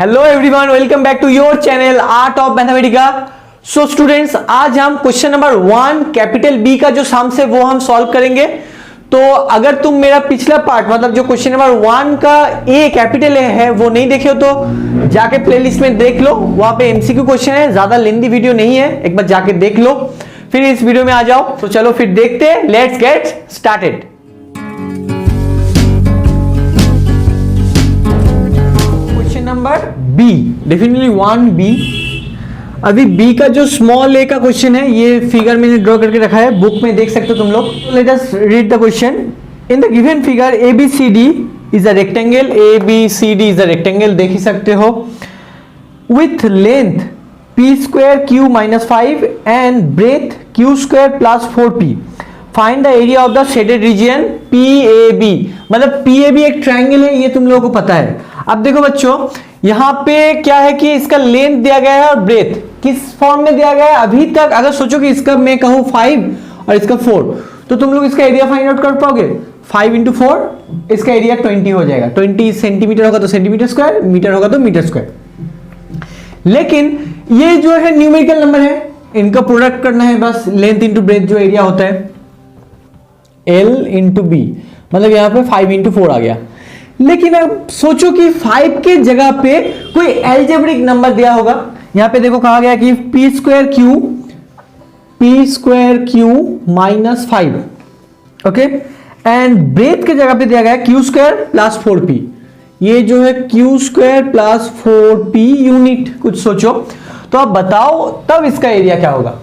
Hello everyone, welcome back to your channel art of Mathematica. So students, आज हम question number 1 capital B का जो sums है वो हम सॉल्व करेंगे। तो अगर तुम मेरा पिछला पार्ट मतलब जो क्वेश्चन नंबर 1 का ए कैपिटल ए है वो नहीं देखे हो तो जाके प्लेलिस्ट में देख लो, वहां पे एमसीक्यू क्वेश्चन है, ज्यादा लेंथी वीडियो नहीं है, एक बार जाके देख लो, फिर इस वीडियो में आ जाओ। तो चलो फिर देखते हैं, let's get started. Number B, definitely 1B। अभी बी का जो स्मॉल ए का क्वेश्चन है ये फिगर मैंने ड्रॉ करके रखा है, बुक में देख सकते हो तुम लोग। Let us read the question. In the given figure ABCD is a rectangle, ABCD is a rectangle, देख ही सकते हो, with length p² - 5 and breadth q² + 4p। Find the area of the shaded region PAB। मतलब PAB एक triangle है, ये तुम लोगों को पता है। अब देखो बच्चों, यहां पे क्या है कि इसका लेंथ दिया गया है और ब्रेथ किस फॉर्म में दिया गया है। अभी तक अगर सोचो कि इसका मैं कहूं 5 और इसका 4, तो तुम लोग इसका एरिया फाइंड आउट कर पाओगे। 5 × 4, इसका एरिया 20 हो जाएगा। 20 सेंटीमीटर होगा तो सेंटीमीटर स्क्वायर, मीटर होगा तो मीटर स्क्वायर। लेकिन ये जो है न्यूमेरिकल नंबर है, इनका प्रोडक्ट करना है बस। लेंथ इंटू ब्रेथ जो एरिया होता है L × B, मतलब यहां पे 5 × 4 आ गया। लेकिन अब सोचो कि 5 के जगह पे कोई एल्जेब्रिक नंबर दिया होगा। यहां पे देखो कहा गया कि p² - 5, ओके, एंड ब्रेथ के जगह पे दिया गया q² + 4p। ये जो है q² + 4p यूनिट, कुछ सोचो तो अब बताओ तब इसका एरिया क्या होगा।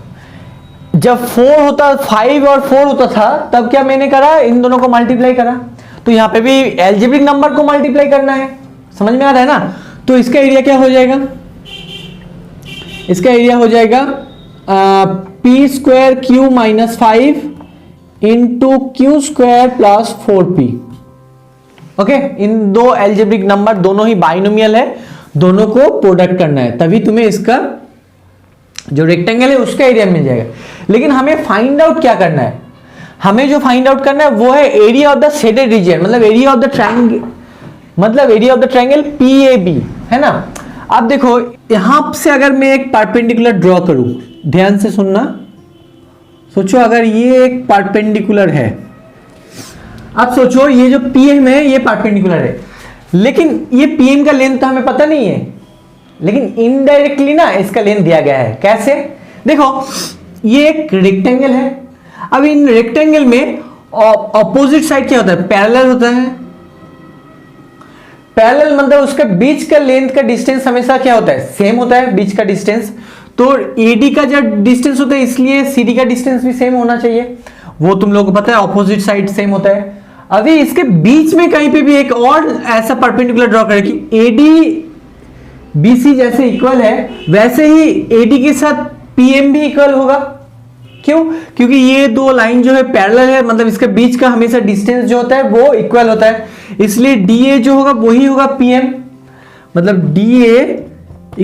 जब 5 और 4 होता था तब क्या मैंने करा, इन दोनों को मल्टीप्लाई करा, तो यहां पे भी एल्जेब्रिक नंबर को मल्टीप्लाई करना है। समझ में आ रहा है ना। तो इसका एरिया क्या हो जाएगा, इसका एरिया हो जाएगा p² - 5 × q² + 4p। ओके, इन दो एल्जेब्रिक नंबर दोनों ही बाइनोमियल है, दोनों को प्रोडक्ट करना है, तभी तुम्हें इसका जो रेक्टेंगल है उसका एरिया मिल जाएगा। लेकिन हमें फाइंड आउट क्या करना है, हमें जो फाइंड आउट करना है वो है area of the shaded reason, मतलब एरिया ऑफ द ट्रायंगल, मतलब area of the triangle PAB, है ना। अब देखो यहां से अगर मैं एक परपेंडिकुलर ड्रॉ करूं, ध्यान से सुनना, सोचो अगर ये एक परपेंडिकुलर है, अब सोचो ये जो PM है ये परपेंडिकुलर है, लेकिन ये PM का लेंथ तो हमें पता नहीं है, लेकिन इनडायरेक्टली ना इसका लेंथ दिया गया है। कैसे, देखो ये एक रेक्टेंगल है। अब इन रेक्टेंगल में ऑपोजिट साइड क्या होता है, पैरेलल होता है। पैरेलल मतलब उसके बीच का लेंथ का डिस्टेंस हमेशा क्या होता है, सेम होता है बीच का डिस्टेंस। तो AD का जो डिस्टेंस होता है इसलिए CD का डिस्टेंस भी सेम होना चाहिए, वो तुम लोगों को पता है, ऑपोजिट साइड सेम होता है। अभी इसके बीच में कहीं पे भी एक और ऐसा परपेंडिकुलर ड्रॉ करें कि AD BC जैसे इक्वल है, वैसे ही AD के साथ PM भी इक्वल होगा। क्यों, क्योंकि ये दो लाइन जो है पैरेलल है, मतलब इसके बीच का हमेशा डिस्टेंस जो होता है वो इक्वल होता है, इसलिए DA जो होगा वही होगा PM, मतलब DA =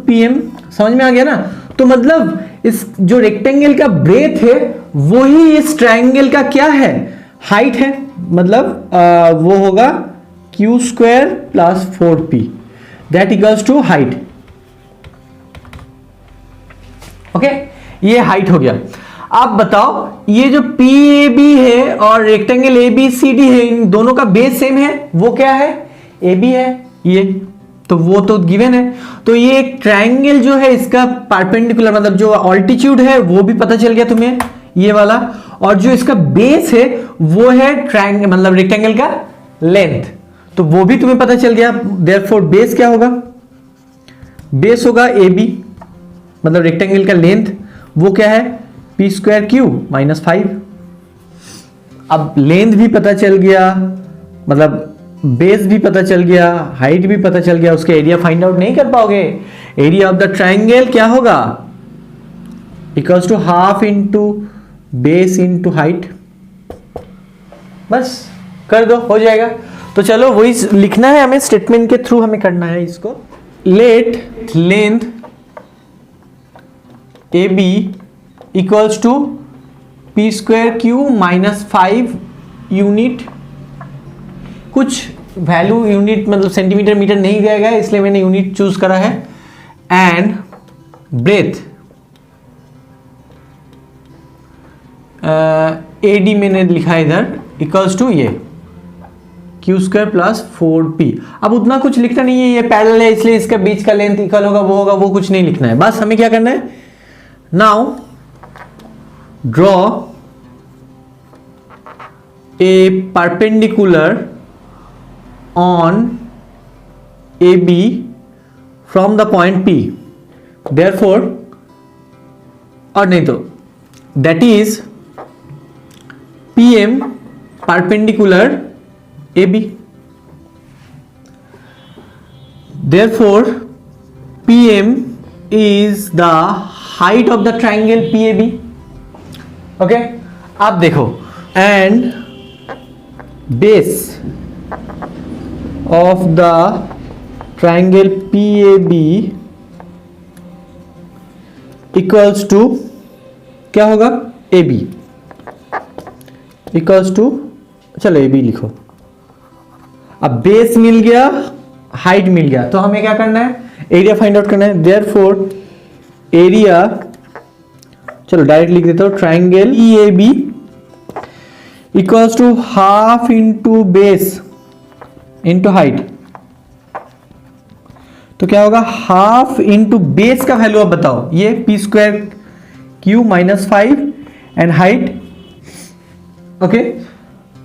PM। समझ में आ गया ना। तो मतलब इस जो रेक्टेंगल का ब्रेथ है वही इस ट्रायंगल का क्या है, हाइट है, मतलब वो होगा q² + 4p, that = height. Okay, ये हाइट हो गया। आप बताओ ये जो PAB है और रेक्टेंगल ABCD है, इन दोनों का बेस सेम है, वो क्या है, AB है ये, तो वो तो गिवन है। तो ये एक ट्रायंगल जो है इसका परपेंडिकुलर मतलब जो ऑल्टीट्यूड है वो भी पता चल गया तुम्हें, ये वाला, और जो इसका बेस है वो है ट्रायंगल मतलब रेक्टेंगल का लेंथ, तो वो भी तुम्हें पता चल गया। देयरफॉर बेस क्या होगा, बेस होगा AB, मतलब रेक्टेंगल का लेंथ वो क्या है p² - 5। अब लेंथ भी पता चल गया, मतलब बेस भी पता चल गया, हाइट भी पता चल गया, उसके एरिया फाइंड आउट नहीं कर पाओगे। एरिया ऑफ द ट्रायंगल क्या होगा, ½ × बेस × हाइट, बस कर दो, हो जाएगा। तो चलो वही लिखना है हमें, स्टेटमेंट के थ्रू हमें करना है इसको। Late length AB = p² - 5 unit, कुछ वैल्यू यूनिट मतलब सेंटीमीटर मीटर नहीं दिया गया है, इसलिए मैंने यूनिट चूज करा है। एंड ब्रेथ AD मैंने लिखा है इधर इक्वल्स टू ये Q² प्लस 4P। अब उतना कुछ लिखना नहीं है, ये पैरेलल है इसलिए इसका बीच का लेंथ इक्वल होगा, वो कुछ नहीं लिखना है। बस हमें क्या करना है, now draw a perpendicular on AB from the point P, therefore, और नहीं तो that is PM perpendicular AB, therefore PM is the height of the triangle PAB. okay, अब देखो, and base of the triangle PAB equals to क्या होगा, AB equals to, चलो AB लिखो। अब बेस मिल गया, हाइट मिल गया, तो हमें क्या करना है, एरिया फाइंड आउट करना है। देयरफॉर एरिया, चलो डायरेक्ट लिख देता हूं, triangle EAB equals to half into base into height. तो क्या होगा, हाफ इंटू बेस का वैल्यू अब बताओ, ये P² Q -5 and height. Okay,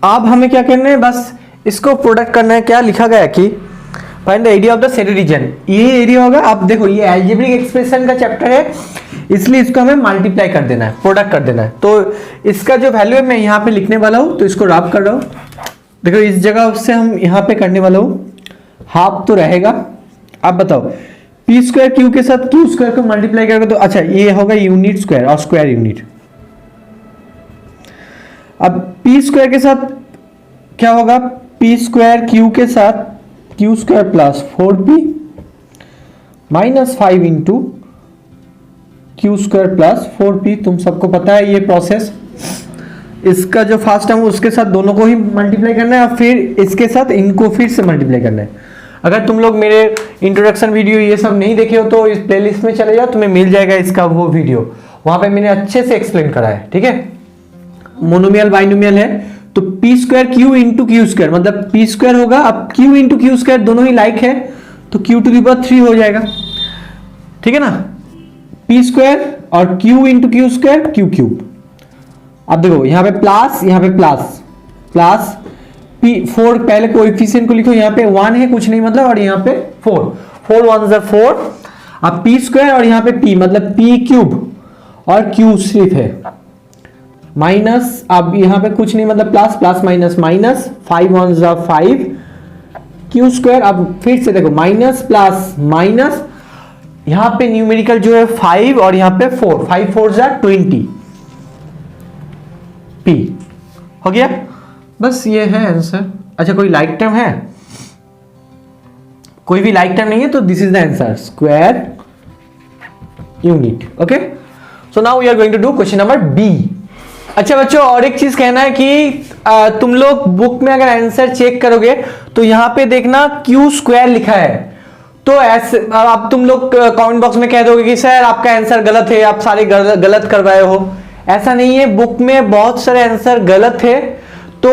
अब हमें क्या करना है, बस इसको प्रोडक्ट करना है। क्या लिखा गया कि find the area of the shaded reason, ये एरिया होगा। अब देखो ये अलजेब्रिक एक्सप्रेशन का चैप्टर है, इसलिए इसको हमें मल्टीप्लाई कर देना है, प्रोडक्ट कर देना है। तो इसका जो वैल्यू है मैं यहाँ पे लिखने वाला हूँ, तो इसको रब कर रहा हूँ। देखो इस जगह से हम यहाँ पे करने वाला हूँ, हाफ तो रहेगा। अब बताओ P² Q के साथ Q² को मल्टीप्लाई करेगा तो अच्छा ये होगा यूनिट स्क्वायर और स्क्वायर यूनिट। अब P² के साथ क्या होगा, P² Q के साथ Q² plus 4P -5 into Q² plus 4P। तुम सबको पता है ये प्रोसेस। इसका जो फर्स्ट टर्म उसके साथ दोनों को ही मल्टीप्लाई करना है और फिर इसके साथ इनको फिर से मल्टीप्लाई करना है। अगर तुम लोग मेरे इंट्रोडक्शन वीडियो ये सब नहीं देखे हो तो इस प्लेलिस्ट में चले जाओ, तुम्हें मिल जाएगा इसका वो वीडियो, वहां पे मैंने अच्छे से एक्सप्लेन करा है। ठीक है, मोनोमियल बाइनोमियल है तो P² Q इंटू Q² मतलब P² होगा, अब Q इंटू Q² दोनों ही लाइक है तो Q⁻³ हो जाएगा। ठीक है ना, P² और Q इंटू Q² Q³। अब देखो यहाँ पे प्लस, यहाँ पे प्लस प्लस P4 पहले कोएफिशिएंट को लिखो, यहाँ पे 1 है कुछ नहीं मतलब, और यहाँ पे 4 1 4। अब P² और यहाँ पे P मतलब P³ और Q सिर्फ है माइनस, अब यहाँ पे कुछ नहीं मतलब plus plus minus minus, 5 1 5 Q²। अब फिर से देखो माइनस प्लस माइनस, यहाँ पे न्यूमेरिकल जो है 5 और यहाँ पे 4, 5 4 20 P हो गया। बस ये है आंसर। अच्छा कोई लाइक टर्म है, कोई भी लाइक टर्म नहीं है तो this is the answer, square unit. Okay, so now we are going to do question number B. अच्छा बच्चों और एक चीज कहना है कि तुम लोग बुक में अगर आंसर चेक करोगे तो यहाँ पे देखना Q² लिखा है, तो ऐसे अब तुम लोग कमेंट बॉक्स में कह दोगे कि सर आपका आंसर गलत है, आप सारे गलत करवाए हो। ऐसा नहीं है, बुक में बहुत सारे आंसर गलत है। तो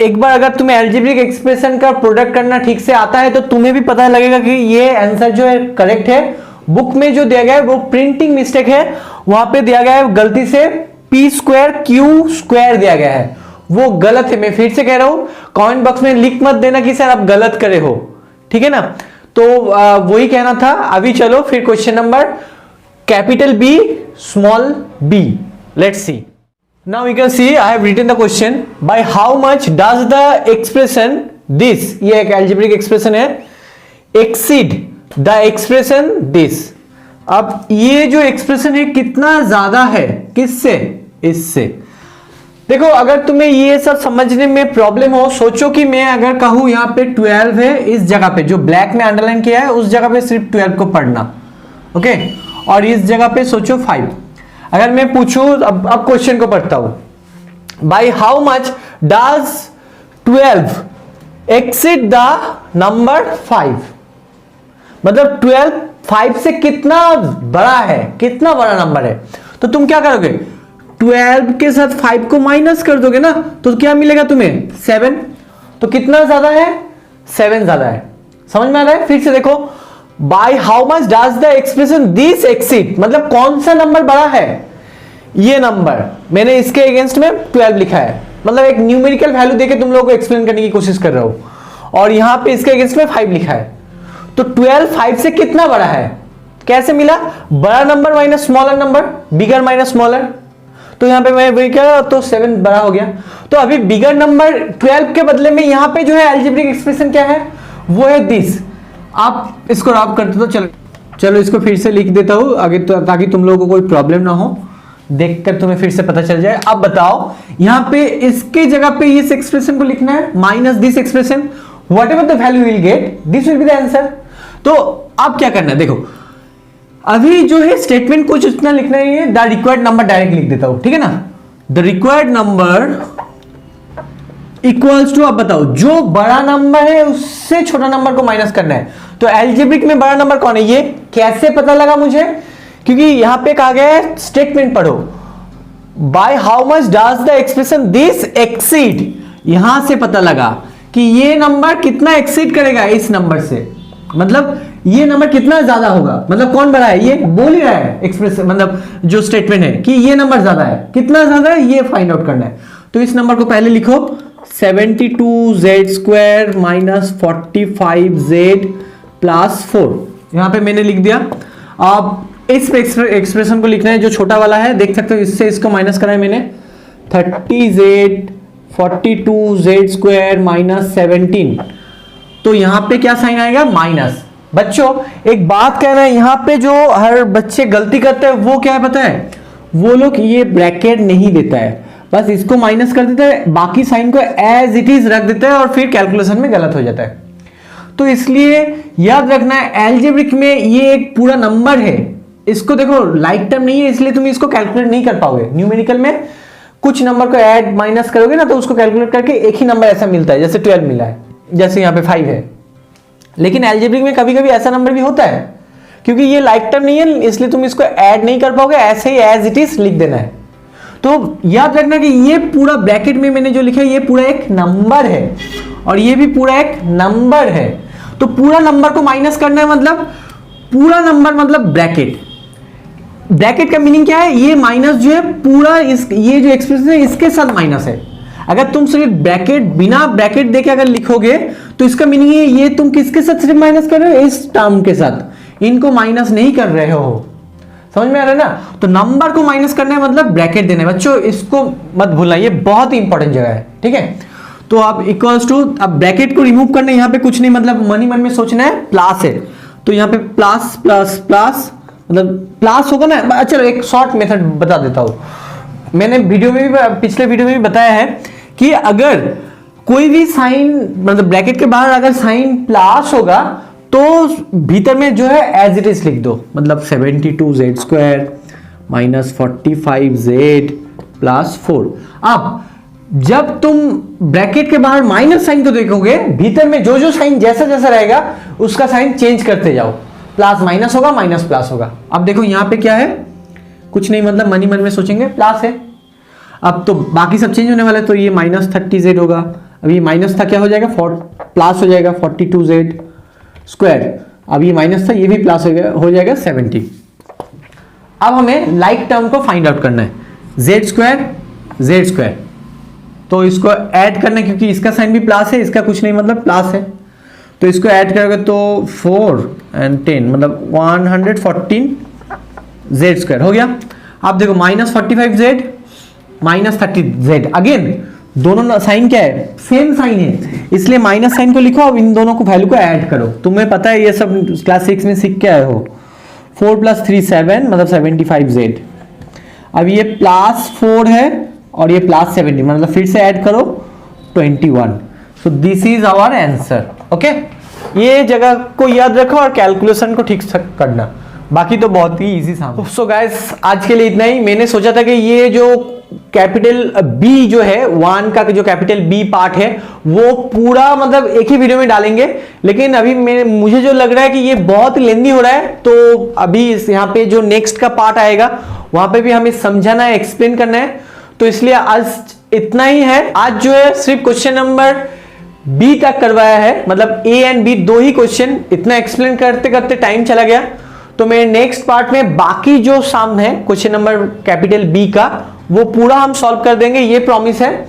एक बार अगर तुम्हें अलजेब्रिक एक्सप्रेशन का प्रोडक्ट करना ठीक से आता है तो तुम्हें भी पता लगेगा कि ये आंसर जो है करेक्ट है। बुक में जो दिया गया है वो प्रिंटिंग मिस्टेक है, वहां पे दिया गया है गलती से P² Q² दिया गया है, वो गलत है। मैं फिर से कह रहा हूं, कमेंट बॉक्स में लिख मत देना कि सर आप गलत करे हो, ठीक है ना। तो वही कहना था। अभी चलो फिर question number capital B small b, let's see. Now you can see I have written the question, by how much does the expression this, ये एक algebraic expression है, exceed the expression this। अब ये जो expression है कितना ज्यादा है, किससे, इससे। देखो अगर तुम्हें ये सब समझने में प्रॉब्लम हो, सोचो कि मैं अगर कहूं यहाँ पे 12 है, इस जगह पे जो ब्लैक में अंडरलाइन किया है उस जगह पे सिर्फ 12 को पढ़ना, ओके, और इस जगह पे सोचो 5। अगर मैं पूछूं, अब क्वेश्चन को पढ़ता हूं, by how much does 12 exceed the number 5, मतलब 12 5 से कितना बड़ा है, कितना बड़ा नंबर है। तो तुम क्या करोगे, 12 के साथ 5 को माइनस कर दोगे ना, तो क्या मिलेगा तुम्हें 7। तो कितना ज्यादा है, 7 ज्यादा है। समझ में आ रहा है? फिर से देखो, bye how much does the expression this exceed, मतलब कौन सा नंबर बड़ा है, ये नंबर। मैंने इसके अगेंस्ट में 12 लिखा है, मतलब एक न्यूमेरिकल वैल्यू देके तुम लोगों को एक्सप्लेन करने की कोशिश कर रहा हूं, और यहां पे इसके अगेंस्ट में 5 लिखा है। तो 12 5 से कितना बड़ा है, कैसे मिला, बड़ा number minus smaller number, bigger minus smaller. तो यहां पे मैं वही क्या, तो 7 बड़ा हो गया। तो अभी बिगर नंबर 12 के बदले में यहां पे जो है अलजेब्रिक एक्सप्रेशन क्या है, वो है दिस। आप इसको रब करते तो चलो इसको फिर से लिख देता हूं आगे, ताकि तुम लोगों को कोई प्रॉब्लम ना हो, देखकर तुम्हें फिर से पता चल जाए। अब बताओ, यहां पे इसके जगह पे इस एक्सप्रेशन को लिखना है minus this expression, what ever the value will get this will be the answer. तो अब क्या करना है, देखो अभी जो है स्टेटमेंट कुछ इतना लिखना ही है, द रिक्वायर्ड नंबर डायरेक्ट लिख देता हूं, ठीक है ना। The required number equals to, अब बताओ जो बड़ा नंबर है उससे छोटा नंबर को माइनस करना है। तो एल्जेब्रिक में बड़ा नंबर कौन है, ये कैसे पता लगा मुझे, क्योंकि यहां पे कहा गया है स्टेटमेंट पढ़ो, bye how much does the expression this exceed, यहां से पता लगा कि ये नंबर कितना एक्सीड करेगा इस नंबर से, मतलब ये नंबर कितना ज्यादा होगा, मतलब कौन बड़ा है, ये बोल ही रहा है एक्सप्रेशन, मतलब जो स्टेटमेंट है कि ये नंबर ज्यादा है, कितना ज्यादा है ये फाइंड आउट करना है। तो इस नंबर को पहले लिखो 72z² माइनस 45z प्लस 4, यहां पे मैंने लिख दिया। अब इस एक्सप्रेशन को लिखना है जो छोटा वाला है, देख सकते हो इससे इसको माइनस करा है मैंने, 30z 42z² माइनस 17। तो यहां पे क्या साइन आएगा, माइनस। बच्चों एक बात कहना है, यहां पे जो हर बच्चे गलती करते हैं वो क्या है पता है, वो लोग ये ब्रैकेट नहीं देता है, बस इसको माइनस कर देता है, बाकी साइन को एज इट इज रख देता है और फिर कैलकुलेशन में गलत हो जाता है। तो इसलिए याद रखना है, एल्जेब्रिक में ये एक पूरा नंबर है, इसको देखो लाइक टर्म नहीं है, इसलिए तुम इसको कैलकुलेट नहीं कर पाओगे। न्यूमेरिकल में कुछ नंबर को ऐड माइनस करोगे ना, तो उसको कैलकुलेट करके एक ही नंबर ऐसा मिलता है, जैसे 12 मिला है, जैसे यहाँ पे 5 है। लेकिन एल्जेब्रिक में कभी कभी ऐसा नंबर भी होता है, क्योंकि ये लाइक टर्म नहीं है इसलिए तुम इसको ऐड नहीं कर पाओगे, ऐसे ही एज इट इज लिख देना है। तो याद रखना कि ये पूरा ब्रैकेट में मैंने जो लिखा है ये पूरा एक नंबर है, और ये भी पूरा एक नंबर है। तो पूरा नंबर को माइनस करना है, मतलब पूरा नंबर मतलब ब्रैकेट। ब्रैकेट का मीनिंग क्या है, ये माइनस जो है पूरा ये जो एक्सप्रेशन है इसके साथ माइनस है। अगर तुम सिर्फ ब्रैकेट बिना ब्रैकेट देके अगर लिखोगे तो इसका मीनिंग है ये तुम किसके साथ सिर्फ माइनस कर रहे हो, इस टर्म के साथ, इनको माइनस नहीं कर रहे हो। समझ में आ रहा है ना। तो नंबर को माइनस करना है मतलब ब्रैकेट देना है। बच्चों इसको मत भूलना, ये बहुत ही इंपॉर्टेंट जगह है, ठीक है। तो आप इक्वल्स टू, अब ब्रैकेट को रिमूव करना है, यहाँ पे कुछ नहीं, मतलब मन ही मन में सोचना है प्लस है, तो यहाँ पे प्लस प्लस प्लस मतलब प्लस होगा ना। चलो एक शॉर्ट मेथड बता देता हूं, मैंने वीडियो में भी, पिछले वीडियो में भी बताया है कि अगर कोई भी साइन मतलब ब्रैकेट के बाहर अगर साइन प्लस होगा तो भीतर में जो है एज इट इज लिख दो, मतलब 72z² माइनस 45z प्लस 4। अब जब तुम ब्रैकेट के बाहर माइनस साइन को देखोगे, भीतर में जो जो साइन जैसा जैसा रहेगा उसका साइन चेंज करते जाओ, प्लस माइनस होगा, माइनस प्लस होगा। अब देखो यहां पे क्या है, कुछ नहीं, मतलब मन ही मन में सोचेंगे प्लस है। अब तो बाकी सब चेंज होने वाला है, तो ये माइनस 30z होगा, अब ये माइनस था क्या हो जाएगा, प्लस हो जाएगा 42z²। अब ये माइनस था, ये भी प्लस हो जाएगा 70। अब हमें लाइक टर्म को फाइंड आउट करना है, z², तो इसको ऐड करना है, क्योंकि इसका साइन भी प्लस है, इसका कुछ नहीं मतलब प्लस है, तो इसको ऐड करोगे तो 4 और 10 मतलब 114z² हो गया। अब देखो minus 45z minus 30z, again दोनों साइन क्या है, सेम साइन है, इसलिए माइनस साइन को लिखो। अब इन दोनों को वैल्यू को ऐड करो, तुम्हें पता है ये सब क्लास 6 में सीख के आए हो। 4 + 3 7 मतलब 75z। अब ये +4 है और ये +70 मतलब फिर से ऐड करो 21। So this is our answer. Okay, ये जगह को याद रखो और कैलकुलेशन को ठीक से करना, बाकी तो बहुत ही इजी था। सो गाइस आज के लिए इतना ही। मैंने सोचा था कि ये जो कैपिटल बी जो है, 1 का जो कैपिटल बी पार्ट है वो पूरा मतलब एक ही वीडियो में डालेंगे, लेकिन अभी मुझे जो लग रहा है कि ये बहुत लेंदी हो रहा है, तो अभी यहाँ पे जो नेक्स्ट का पार्ट आएगा वहां पे भी हमें समझाना है, एक्सप्लेन करना है, तो इसलिए आज इतना ही है। आज जो है सिर्फ क्वेश्चन नंबर बी तक करवाया है, मतलब ए एंड बी दो ही क्वेश्चन, इतना एक्सप्लेन करते करते टाइम चला गया। तो मेरे नेक्स्ट पार्ट में बाकी जो सम है क्वेश्चन नंबर कैपिटल बी का वो पूरा हम सॉल्व कर देंगे, ये प्रॉमिस है।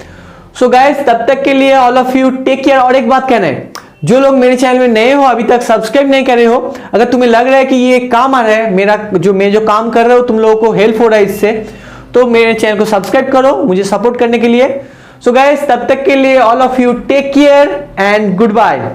सो गाइस तब तक के लिए all of you take care. और एक बात कहना है, जो लोग मेरे चैनल में नए हो, अभी तक सब्सक्राइब नहीं करे हो, अगर तुम्हें लग रहा है कि ये काम आ रहा है, मैं जो काम कर रहा हूं तुम लोगों को हेल्प हो रहा है इससे, तो मेरे चैनल को सब्सक्राइब करो मुझे सपोर्ट करने के लिए। सो गाइस तब तक के लिए all of you take care and good bye.